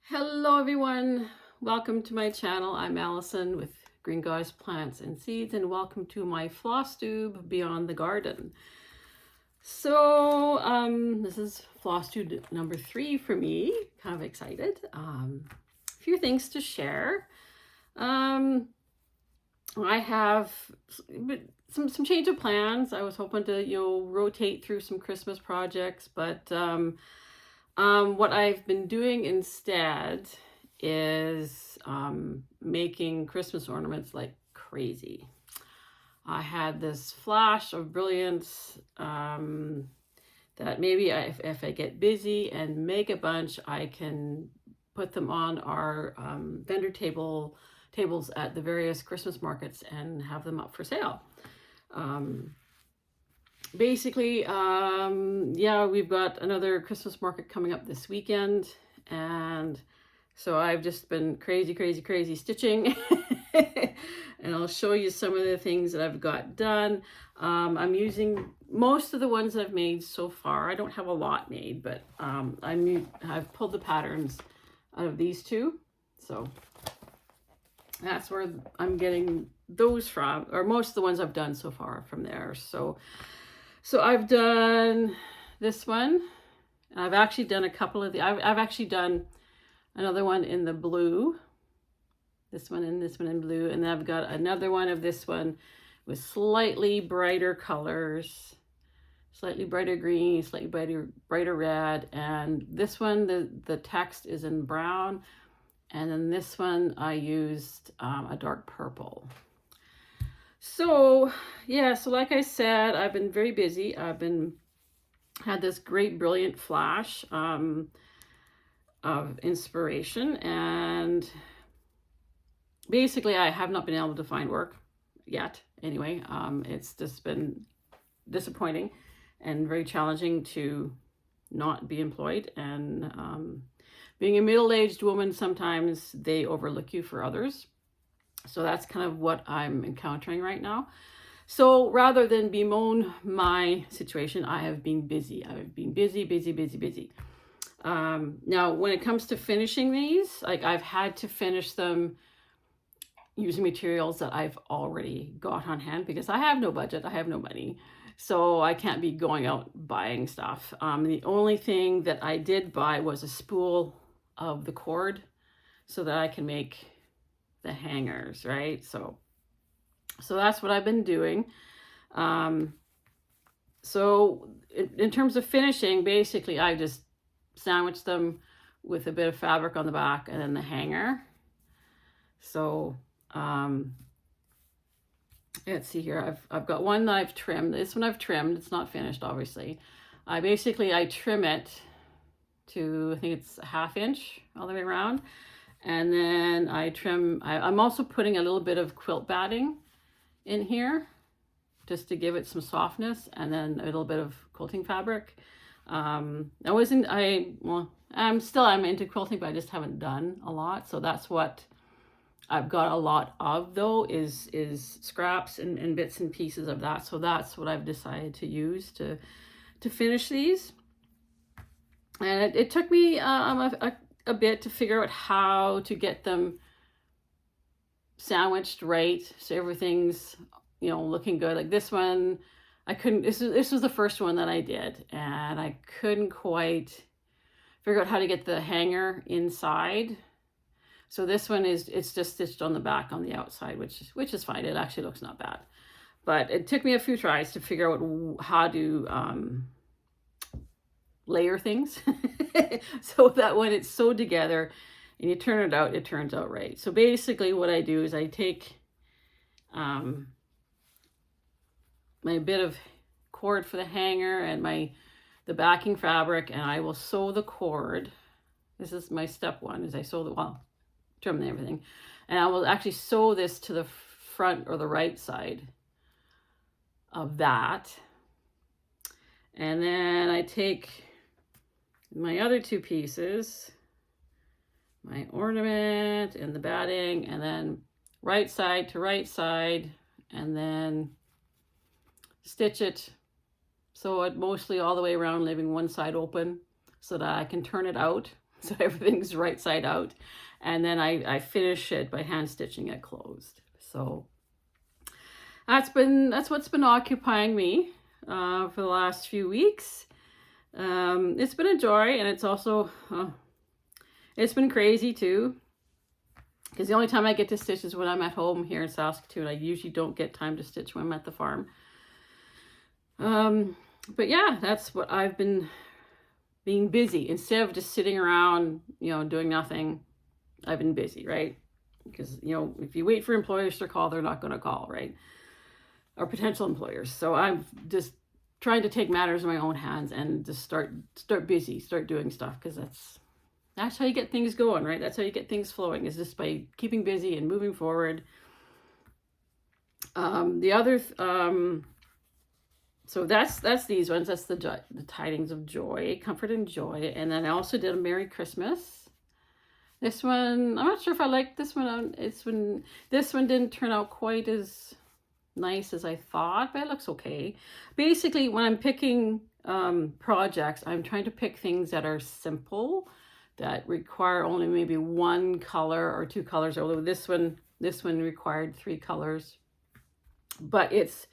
Hello everyone, welcome to my channel. I'm Allison with Green Goddess Plants and Seeds, and welcome to my FlossTube Beyond the Garden. So this is FlossTube number 3 for me. Kind of excited. A few things to share. I have some change of plans. I was hoping to rotate through some Christmas projects, but what I've been doing instead is making Christmas ornaments like crazy. I had this flash of brilliance that maybe if I get busy and make a bunch, I can put them on our vendor tables at the various Christmas markets and have them up for sale. Basically, yeah, we've got another Christmas market coming up this weekend, and so I've just been crazy stitching. And I'll show you some of the things that I've got done. I'm using most of the ones that I've made so far. I don't have a lot made, but I've pulled the patterns out of these two, so that's where I'm getting those from, or most of the ones I've done so far from there. So I've done this one, and I've actually done a couple of I've actually done another one in the blue, this one and this one in blue, and then I've got another one of this one with slightly brighter colors, slightly brighter green, slightly brighter red, and this one, the text is in brown, and then this one I used a dark purple. So yeah, so like I said, I've been very busy. I've had this great brilliant flash of inspiration, and basically I have not been able to find work yet. Anyway, it's just been disappointing and very challenging to not be employed, and being a middle-aged woman, sometimes they overlook you for others. So that's kind of what I'm encountering right now. So rather than bemoan my situation, I have been busy. I've been busy. Now, when it comes to finishing these, like I've had to finish them using materials that I've already got on hand because I have no budget, I have no money. So I can't be going out buying stuff. The only thing that I did buy was a spool of the cord so that I can make the hangers, right? So that's what I've been doing. So in terms of finishing, basically I just sandwiched them with a bit of fabric on the back and then the hanger. So let's see here, I've got one that I've trimmed. This one I've trimmed, it's not finished obviously. I trim it to, I think it's a 1/2 inch all the way around. And then I trim, I'm also putting a little bit of quilt batting in here just to give it some softness, and then a little bit of quilting fabric. I'm into quilting, but I just haven't done a lot. So that's what I've got a lot of though, is scraps and bits and pieces of that. So that's what I've decided to use to finish these. And it took me a bit to figure out how to get them sandwiched right so everything's looking good. Like this one, I couldn't, this was the first one that I did, and I couldn't quite figure out how to get the hanger inside. So this one it's just stitched on the back on the outside, which is fine. It actually looks not bad, but it took me a few tries to figure out how to layer things so that when it's sewed together and you turn it out, it turns out right. So basically what I do is I take my bit of cord for the hanger and the backing fabric, and I will sew the cord. This is my step one, is I sew trim and everything, and I will actually sew this to the front or the right side of that. And then I take my other two pieces, my ornament and the batting, and then right side to right side, and then stitch it, sew it mostly all the way around, leaving one side open so that I can turn it out so everything's right side out. And then I finish it by hand stitching it closed. So that's what's been occupying me for the last few weeks. It's been a joy, and it's also it's been crazy too, because the only time I get to stitch is when I'm at home here in Saskatoon. I usually don't get time to stitch when I'm at the farm. But yeah, that's what I've been being busy. Instead of just sitting around, you know, doing nothing, I've been busy, right? Because, you know, if you wait for employers to call, they're not going to call, right? Or potential employers. So I'm just trying to take matters in my own hands and just start busy, start doing stuff, because that's how you get things going, right? That's how you get things flowing, is just by keeping busy and moving forward. The other so that's these ones. That's the tidings of joy, comfort and joy. And then I also did a Merry Christmas. This one, I'm not sure if I like this one. This one didn't turn out quite as nice as I thought, but it looks okay. Basically, when I'm picking projects, I'm trying to pick things that are simple, that require only maybe one color or two colors. Although this one required 3 colors, but it's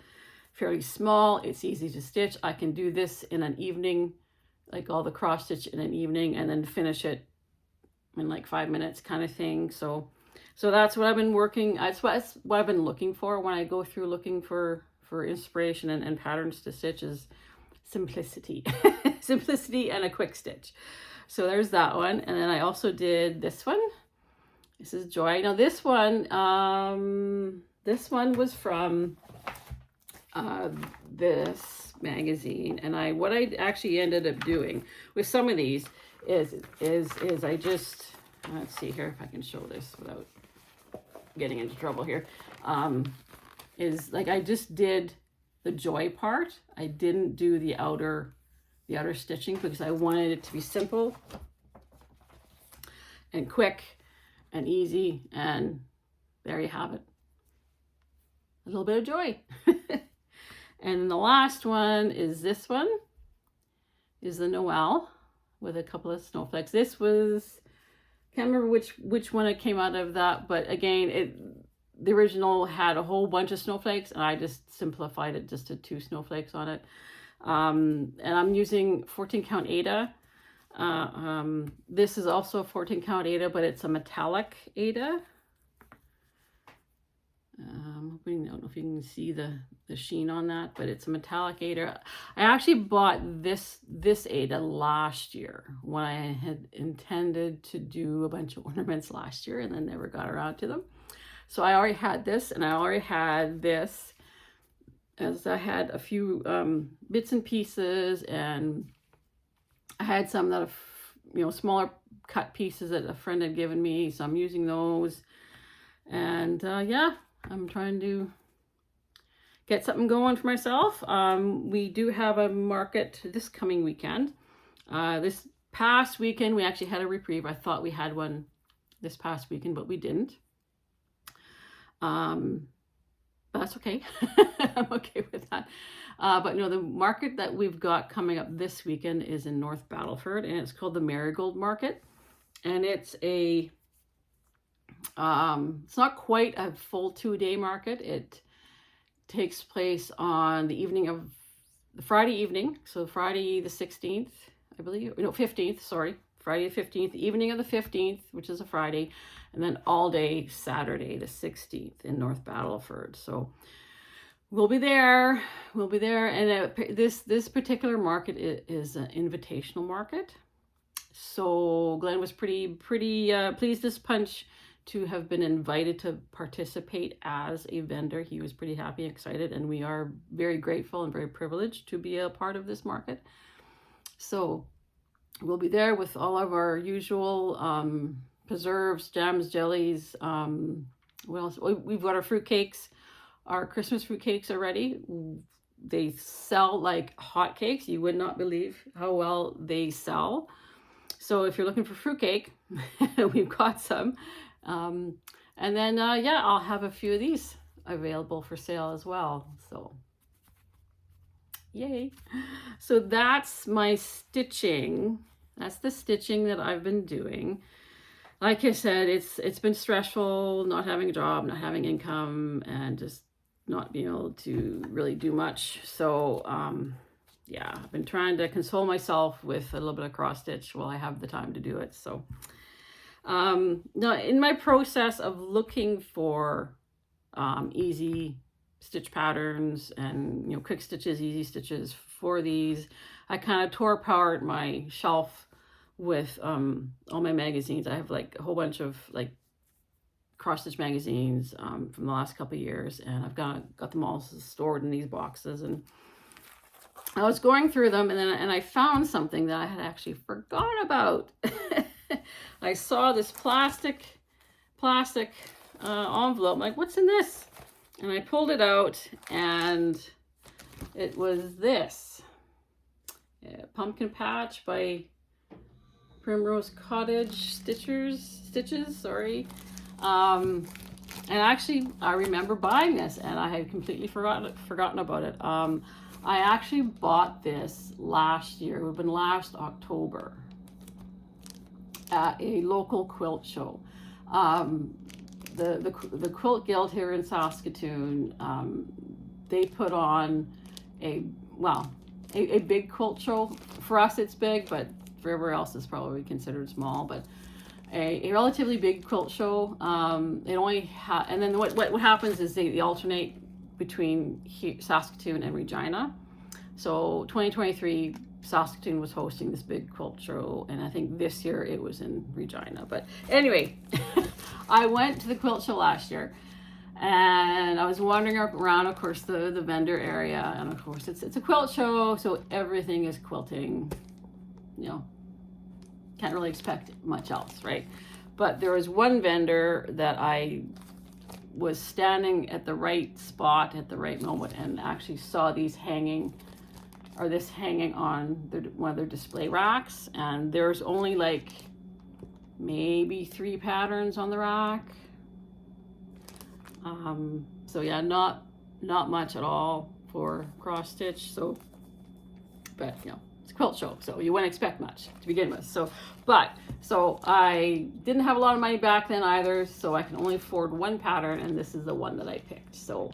fairly small. It's easy to stitch. I can do this in an evening, like all the cross stitch in an evening, and then finish it in like 5 minutes, kind of thing. So that's what I've been working. That's what I've been looking for when I go through looking for inspiration and patterns to stitch, is simplicity. Simplicity and a quick stitch. So there's that one. And then I also did this one. This is Joy. Now this one was from this magazine, and what I actually ended up doing with some of these is I just, let's see here if I can show this without getting into trouble here, is like I just did the joy part. I didn't do the outer stitching, because I wanted it to be simple and quick and easy, and there you have it, a little bit of joy. And the last one is this one, is the Noel with a couple of snowflakes. This was, can't remember which one it came out of that, but again, the original had a whole bunch of snowflakes, and I just simplified it just to 2 snowflakes on it. And I'm using 14 count Aida. This is also a 14 count Aida, but it's a metallic Aida. I don't know if you can see the sheen on that, but it's a metallic Aida. I actually bought this Aida last year, when I had intended to do a bunch of ornaments last year and then never got around to them. So I already had this, and I already had this, as I had a few bits and pieces, and I had some that smaller cut pieces that a friend had given me, so I'm using those. And yeah, I'm trying to get something going for myself. We do have a market this coming weekend. This past weekend, we actually had a reprieve. I thought we had one this past weekend, but we didn't. But that's okay. I'm okay with that. But no, the market that we've got coming up this weekend is in North Battleford, and it's called the Marigold Market. And it's a it's not quite a full 2-day market. It takes place on the evening of the Friday evening. So Friday the 16th, I believe, no, 15th, sorry. Friday the 15th, the evening of the 15th, which is a Friday, and then all day Saturday the 16th in North Battleford. So we'll be there. We'll be there. And this particular market is an invitational market. So Glenn was pretty pleased as punch to have been invited to participate as a vendor. He was pretty happy and excited, and we are very grateful and very privileged to be a part of this market. So we'll be there with all of our usual preserves, jams, jellies. What else? We've got our fruit cakes. Our Christmas fruit cakes are ready. They sell like hotcakes. You would not believe how well they sell. So if you're looking for fruitcake, we've got some. And then, yeah, I'll have a few of these available for sale as well. So, yay. So that's my stitching that's the stitching that I've been doing. Like I said, it's been stressful, not having a job, not having income, and just not being able to really do much. So yeah, I've been trying to console myself with a little bit of cross stitch while I have the time to do it. So now in my process of looking for easy stitch patterns and, you know, quick stitches, easy stitches for these, I kind of tore apart my shelf with all my magazines. I have like a whole bunch of like cross stitch magazines from the last couple of years, and I've got them all stored in these boxes. And I was going through them, and I found something that I had actually forgot about. I saw this plastic envelope. I'm like, what's in this? And I pulled it out, and it was this pumpkin patch by Primrose Cottage Stitches, sorry. And actually, I remember buying this, and I had completely forgotten about it. I actually bought this last year. It would have been last October at a local quilt show. The Quilt Guild here in Saskatoon, they put on a big quilt show. For us, it's big, but for everywhere else, it's probably considered small. But a relatively big quilt show. It only and then what happens is they alternate between Saskatoon and Regina. So 2023, Saskatoon was hosting this big quilt show, and I think this year it was in Regina. But anyway, I went to the quilt show last year, and I was wandering around, of course, the vendor area, and of course it's a quilt show, so everything is quilting. You know, can't really expect much else, right? But there was one vendor that I was standing at the right spot at the right moment and actually saw these hanging on one of their display racks, and there's only like maybe 3 patterns on the rack. So yeah, not much at all for cross stitch. So, but you know, it's a quilt show, so you wouldn't expect much to begin with. So I didn't have a lot of money back then either, so I can only afford one pattern, and this is the one that I picked. So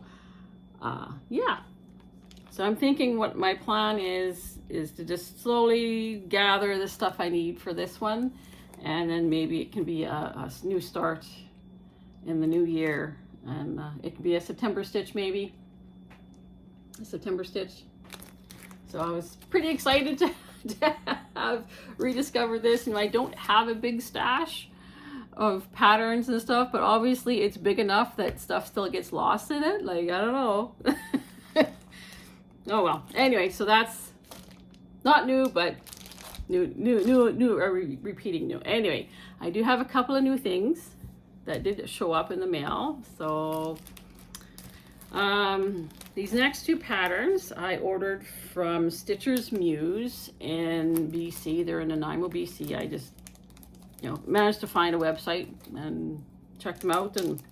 yeah, so I'm thinking what my plan is to just slowly gather the stuff I need for this one, and then maybe it can be a new start in the new year, and it could be a September stitch, maybe a September stitch. So I was pretty excited to have rediscovered this, and I don't have a big stash of patterns and stuff, but obviously it's big enough that stuff still gets lost in it. Like, I don't know. Oh well. Anyway, so that's not new, but repeating new. Anyway, I do have a couple of new things that did show up in the mail. So these next 2 patterns I ordered from Stitcher's Muse in BC. They're in Nanaimo, BC. I just, you know, managed to find a website and check them out, and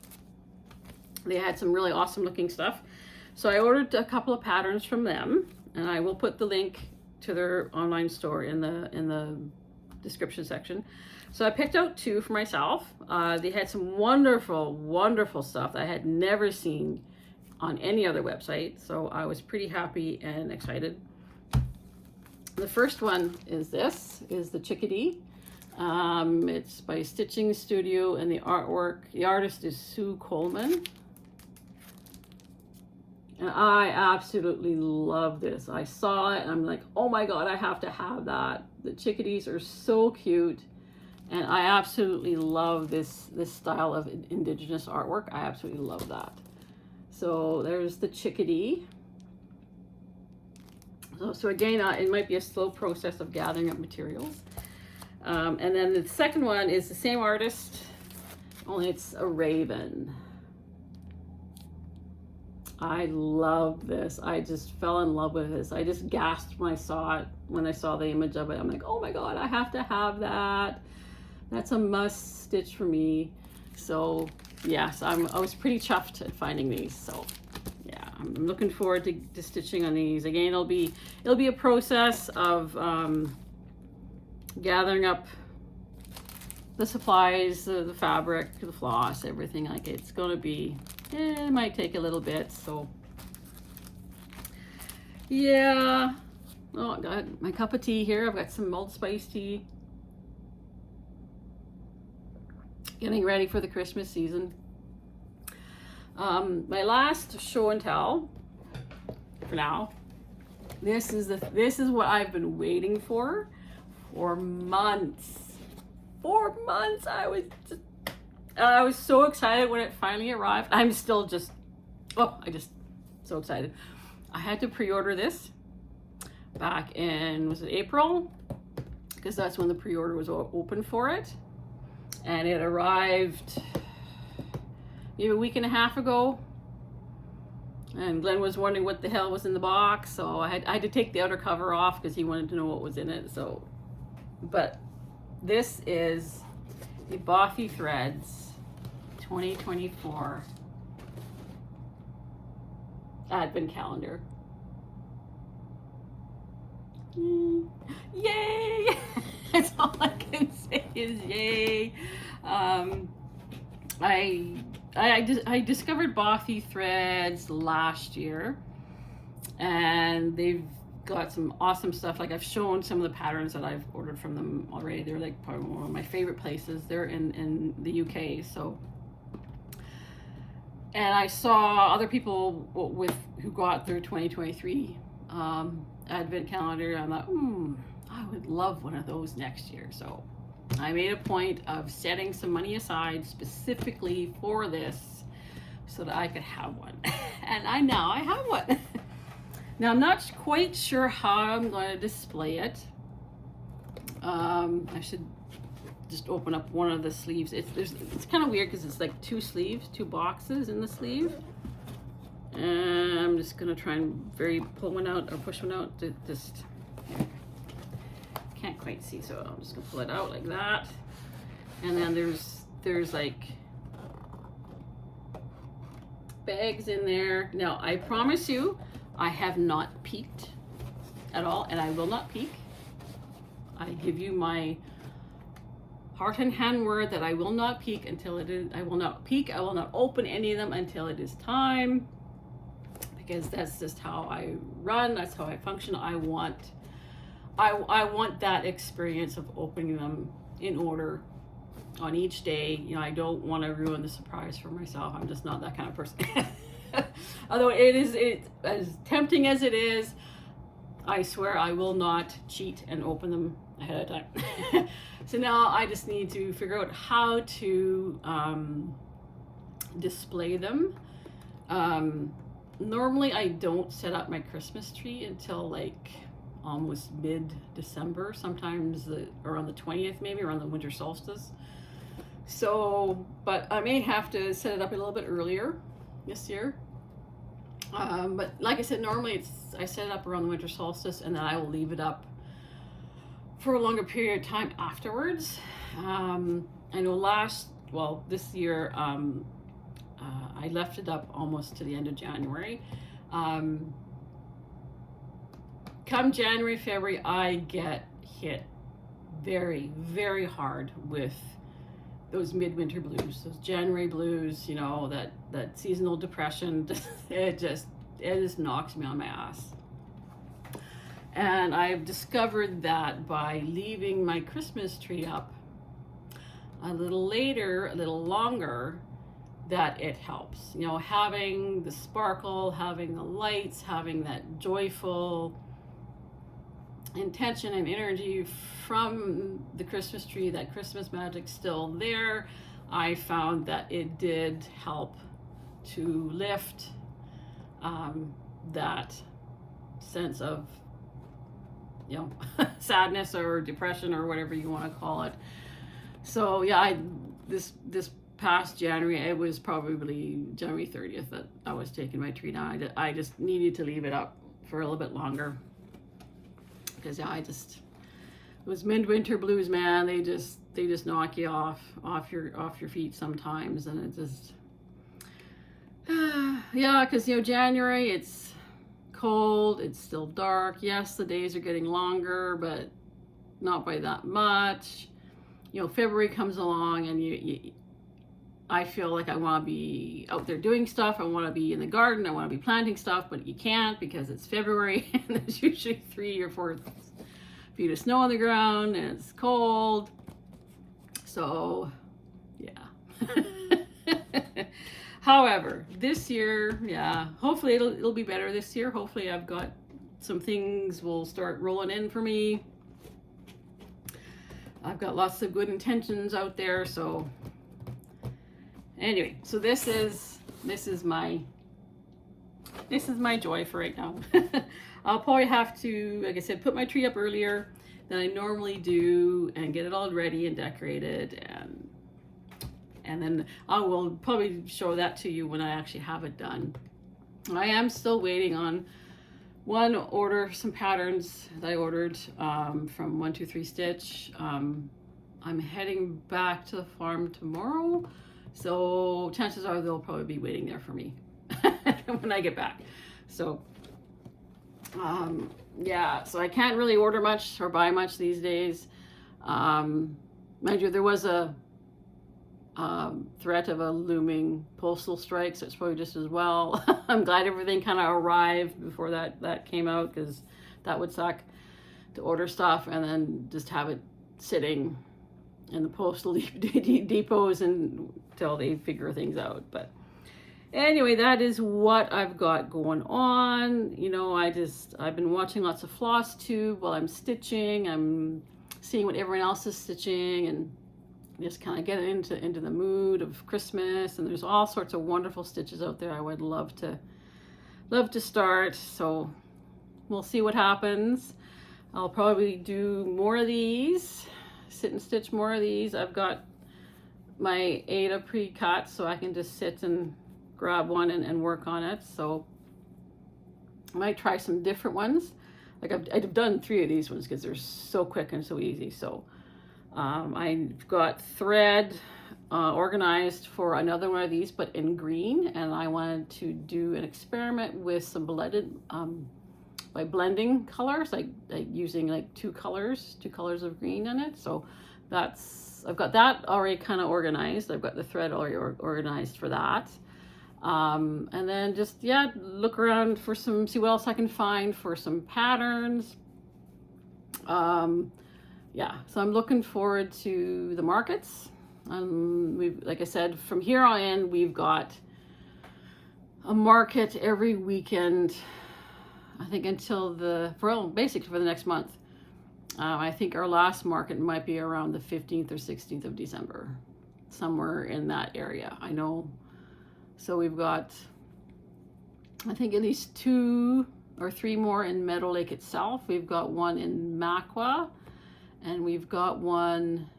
they had some really awesome looking stuff. So I ordered a couple of patterns from them, and I will put the link to their online store in the description section. So I picked out 2 for myself. They had some wonderful stuff that I had never seen on any other website, so I was pretty happy and excited. The first one is the Chickadee. It's by Stitching Studio, and the artist is Sue Coleman. And I absolutely love this. I saw it and I'm like, oh my God, I have to have that. The chickadees are so cute. And I absolutely love this style of Indigenous artwork. I absolutely love that. So there's the chickadee. So again, it might be a slow process of gathering up materials. And then the second one is the same artist, only it's a raven. I love this. I just fell in love with this. I just gasped when I saw it, when I saw the image of it. I'm like, oh my God, I have to have that. That's a must stitch for me. So yes, I was pretty chuffed at finding these. So yeah, I'm looking forward to stitching on these. Again, it'll be a process of gathering up the supplies, the fabric, the floss, everything. Like, it's gonna be, it might take a little bit, so yeah. Oh, I got my cup of tea here. I've got some mulled spice tea. Getting ready for the Christmas season. My last show and tell for now. This is what I've been waiting for months. 4 months. I was so excited when it finally arrived. I'm still just, so excited. I had to pre-order this back in, was it April? Because that's when the pre-order was open for it. And it arrived maybe a week and a half ago. And Glenn was wondering what the hell was in the box. So I had to take the outer cover off because he wanted to know what was in it. So, but this is the Bothy Threads 2024 Advent Calendar. Yay! That's all I can say is yay. I discovered Bothy Threads last year, and they've got some awesome stuff. Like, I've shown some of the patterns that I've ordered from them already. They're like probably one of my favorite places. They're in the UK, so. And I saw other people who got their 2023 Advent calendar. And I thought, I would love one of those next year. So I made a point of setting some money aside specifically for this so that I could have one. And now I have one. Now, I'm not quite sure how I'm going to display it. I should just open up one of the sleeves. It's kind of weird because it's like 2 sleeves, 2 boxes in the sleeve. And I'm just going to try and pull one out or push one out. Just can't quite see, so I'm just going to pull it out like that. And then there's like bags in there. Now, I promise you, I have not peeked at all, and I will not peek. I give you my heart and hand word that I will not peek until it is. I will not peek. I will not open any of them until it is time, because that's just how I run. That's how I function. I want that experience of opening them in order on each day. You know, I don't want to ruin the surprise for myself. I'm just not that kind of person. Although it as tempting as it is, I swear I will not cheat and open them ahead of time. So now I just need to figure out how to display them. Normally I don't set up my Christmas tree until like almost mid-December, sometimes around the 20th, maybe around the winter solstice. So, but I may have to set it up a little bit earlier this year. But like I said, normally I set it up around the winter solstice, and then I will leave it up for a longer period of time afterwards. I know this year, I left it up almost to the end of January. Come January, February, I get hit very, very hard with those midwinter blues, those January blues, you know, that seasonal depression. It just knocks me on my ass. And I've discovered that by leaving my Christmas tree up a little later, a little longer, that it helps. You know, having the sparkle, having the lights, having that joyful intention and energy from the Christmas tree, that Christmas magic still there. I found that it did help to lift that sense of, you know, sadness or depression or whatever you want to call it. So yeah, this past January, it was probably January 30th that I was taking my tree down. I just needed to leave it up for a little bit longer, because yeah, it was midwinter blues, man. They just knock you off your feet sometimes, and it just yeah, because you know, January, it's cold, it's still dark. Yes, the days are getting longer, but not by that much. You know, February comes along and I feel like I want to be out there doing stuff. I want to be in the garden. I want to be planting stuff, but you can't because it's February and there's usually 3 or 4 feet of snow on the ground and it's cold. So, yeah. However, this year, yeah, hopefully it'll be better this year. Hopefully I've got some things will start rolling in for me. I've got lots of good intentions out there, so anyway, so this is my joy for right now. I'll probably have to, like I said, put my tree up earlier than I normally do and get it all ready and decorated, and then I will probably show that to you when I actually have it done. I am still waiting on some patterns that I ordered from 123 Stitch. I'm heading back to the farm tomorrow, so chances are they'll probably be waiting there for me when I get back. So yeah, so I can't really order much or buy much these days. Mind you, there was a threat of a looming postal strike, so it's probably just as well. I'm glad everything kind of arrived before that came out, because that would suck to order stuff and then just have it sitting in the postal depots until they figure things out. But anyway, that is what I've got going on. You know, I've been watching lots of FlossTube while I'm stitching. I'm seeing what everyone else is stitching and just kind of get into the mood of Christmas. And there's all sorts of wonderful stitches out there I would love to start. So we'll see what happens. I'll probably do more of these, sit and stitch more of these. I've got my Ada pre-cut, so I can just sit and grab one and work on it. So I might try some different ones. Like I've done 3 of these ones because they're so quick and so easy. So I've got thread organized for another one of these, but in green, and I wanted to do an experiment with some blended by blending colors, like using like two colors of green in it. So I've got that already kind of organized. I've got the thread already organized for that. And then just, yeah, look around for see what else I can find for some patterns. Yeah, so I'm looking forward to the markets. Like I said, from here on in, we've got a market every weekend, I think, until basically for the next month. I think our last market might be around the 15th or 16th of December, somewhere in that area. I know. So we've got, I think, at least 2 or 3 more in Meadow Lake itself. We've got one in Makwa, and we've got one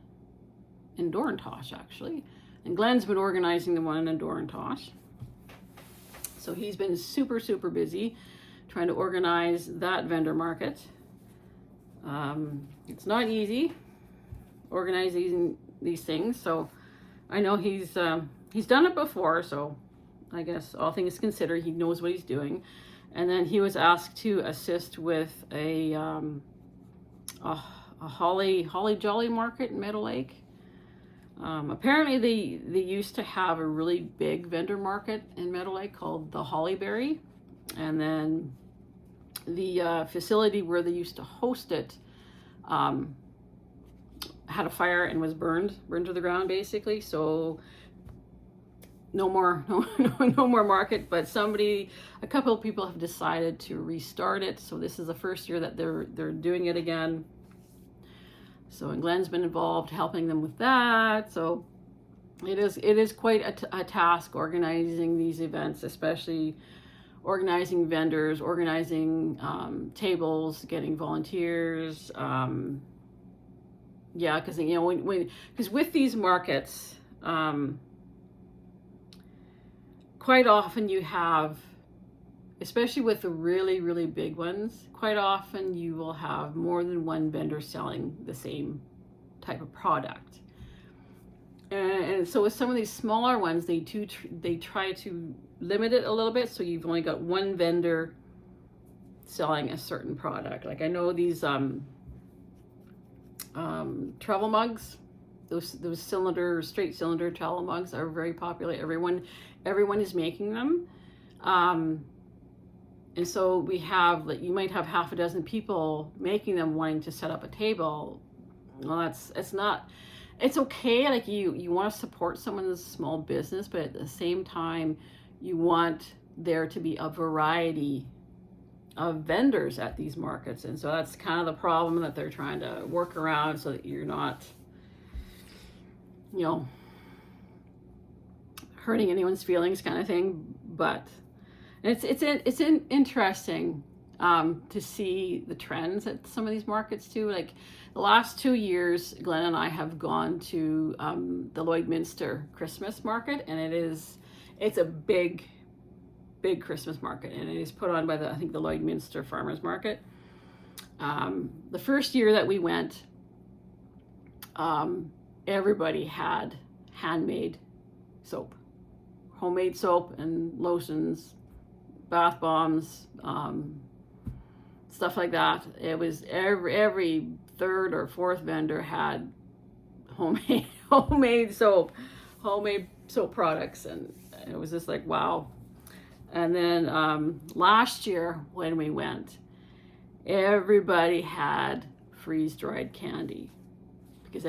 in Dorantosh, actually. And Glenn's been organizing the one in Dorantosh. So he's been super, super busy trying to organize that vendor market. It's not easy organizing these things. So I know he's done it before, so I guess all things considered, he knows what he's doing. And then he was asked to assist with a holly jolly market in Meadow Lake. Apparently they used to have a really big vendor market in Meadow Lake called the Hollyberry, and then the facility where they used to host it had a fire and was burned to the ground, basically. So no more market, but a couple of people have decided to restart it. So this is the first year that they're doing it again. So, and Glenn's been involved helping them with that. So it is quite a task organizing these events, especially organizing vendors, organizing tables, getting volunteers. Yeah, because you know because with these markets, quite often you have, especially with the really, really big ones, quite often you will have more than one vendor selling the same type of product. And so with some of these smaller ones, they try to limit it a little bit, so you've only got one vendor selling a certain product. Like I know these travel mugs. Those straight cylinder travel mugs are very popular. Everyone is making them. And so we have, like, you might have half a dozen people making them, wanting to set up a table. Well, it's okay. Like, you want to support someone's small business, but at the same time, you want there to be a variety of vendors at these markets. And so that's kind of the problem that they're trying to work around, so that you're not, hurting anyone's feelings, kind of thing. But it's interesting to see the trends at some of these markets too. Like, the last 2 years, Glenn and I have gone to the Lloydminster Christmas market, and it's a big Christmas market, and it is put on by I think the Lloydminster Farmers Market. The first year that we went, everybody had handmade soap, homemade soap and lotions, bath bombs, stuff like that. It was every third or fourth vendor had homemade soap products, and it was just like, wow. And then last year when we went, everybody had freeze-dried candy, because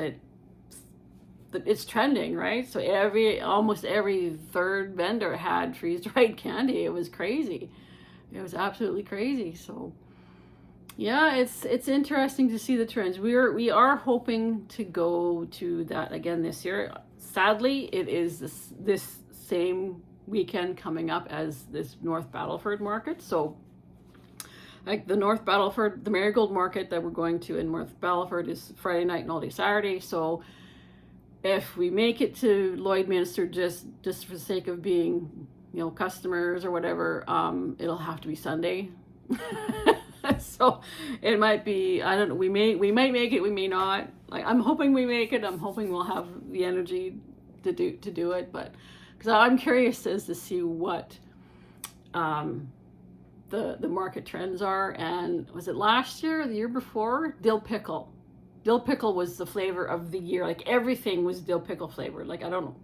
it's trending, right? So almost every third vendor had freeze-dried candy. It was crazy. It was absolutely crazy. So yeah, it's interesting to see the trends. We are hoping to go to that again this year. Sadly, it is this same weekend coming up as this North Battleford market. So, like, the North Battleford, the Marigold market that we're going to in North Battleford is Friday night and all day Saturday. So if we make it to Lloydminster, just for the sake of being, customers or whatever, it'll have to be Sunday. So it might be, I don't know, we might make it, we may not. Like, I'm hoping we make it. I'm hoping we'll have the energy to do it, but because I'm curious as to see what the market trends are. And was it last year or the year before? Dill pickle. Dill pickle was the flavor of the year. Like, everything was dill pickle flavored. Like, I don't know.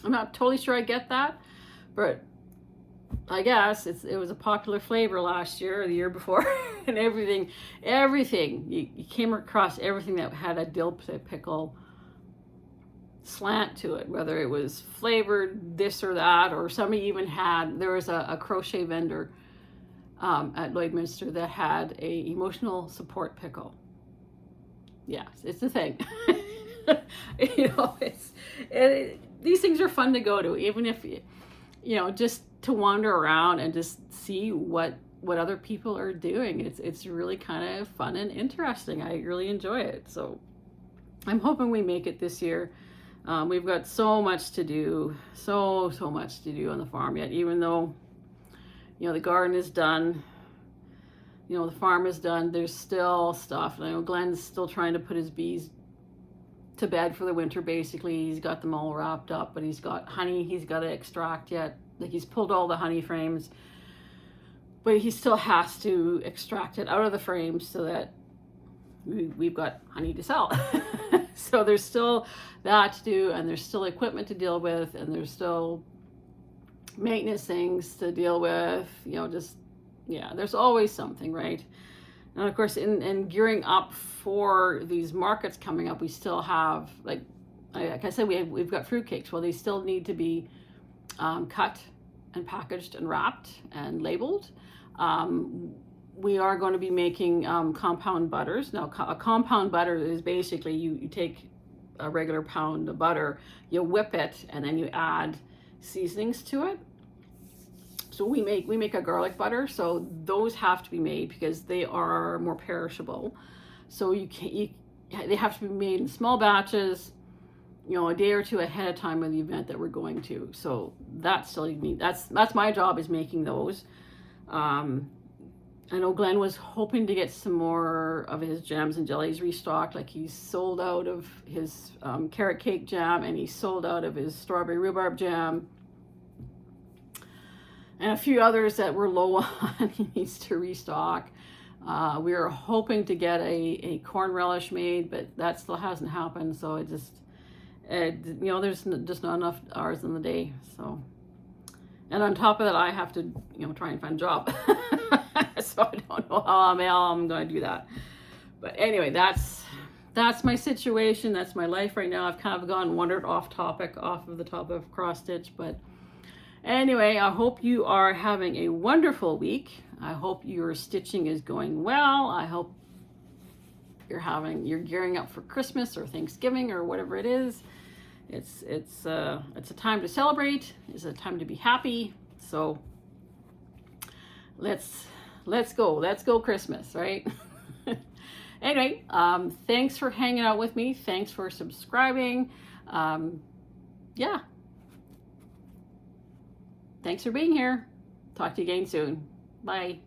I'm not totally sure I get that, but I guess it was a popular flavor last year or the year before. And everything, you came across everything that had a dill pickle slant to it, whether it was flavored this or that, or somebody even there was a crochet vendor at Lloydminster that had a emotional support pickle. Yes, it's a thing. These things are fun to go to, even if just to wander around and just see what other people are doing. It's really kind of fun and interesting. I really enjoy it. So I'm hoping we make it this year. We've got so much to do, so much to do on the farm yet, even though, the garden is done, the farm is done, there's still stuff. And I know Glenn's still trying to put his bees to bed for the winter, basically. He's got them all wrapped up, but he's got honey he's got to extract yet. Like, he's pulled all the honey frames, but he still has to extract it out of the frames so that we've got honey to sell. So there's still that to do, and there's still equipment to deal with, and there's still maintenance things to deal with, there's always something, right? And of course, in gearing up for these markets coming up, we still have, like I said, we've got fruitcakes. Well, they still need to be cut and packaged and wrapped and labeled. We are going to be making compound butters. Now, a compound butter is basically you take a regular pound of butter, you whip it, and then you add seasonings to it. So we make a garlic butter. So those have to be made because they are more perishable. So they have to be made in small batches, a day or two ahead of time of the event that we're going to. So that's still that's my job, is making those. I know Glenn was hoping to get some more of his jams and jellies restocked. Like, he's sold out of his carrot cake jam, and he's sold out of his strawberry rhubarb jam, and a few others that were low on he needs to restock. We were hoping to get a corn relish made, but that still hasn't happened. So it just, you know, there's just not enough hours in the day. So, and on top of that, I have to, you know, try and find a job. So I don't know how I'm going to do that. But anyway, that's my situation. That's my life right now. I've kind of wandered off of the topic of cross stitch. But anyway, I hope you are having a wonderful week. I hope your stitching is going well. I hope you're gearing up for Christmas or Thanksgiving or whatever it is. It's a time to celebrate. It's a time to be happy. So let's go Christmas, right? Anyway, thanks for hanging out with me. Thanks for subscribing. Yeah. Thanks for being here. Talk to you again soon. Bye.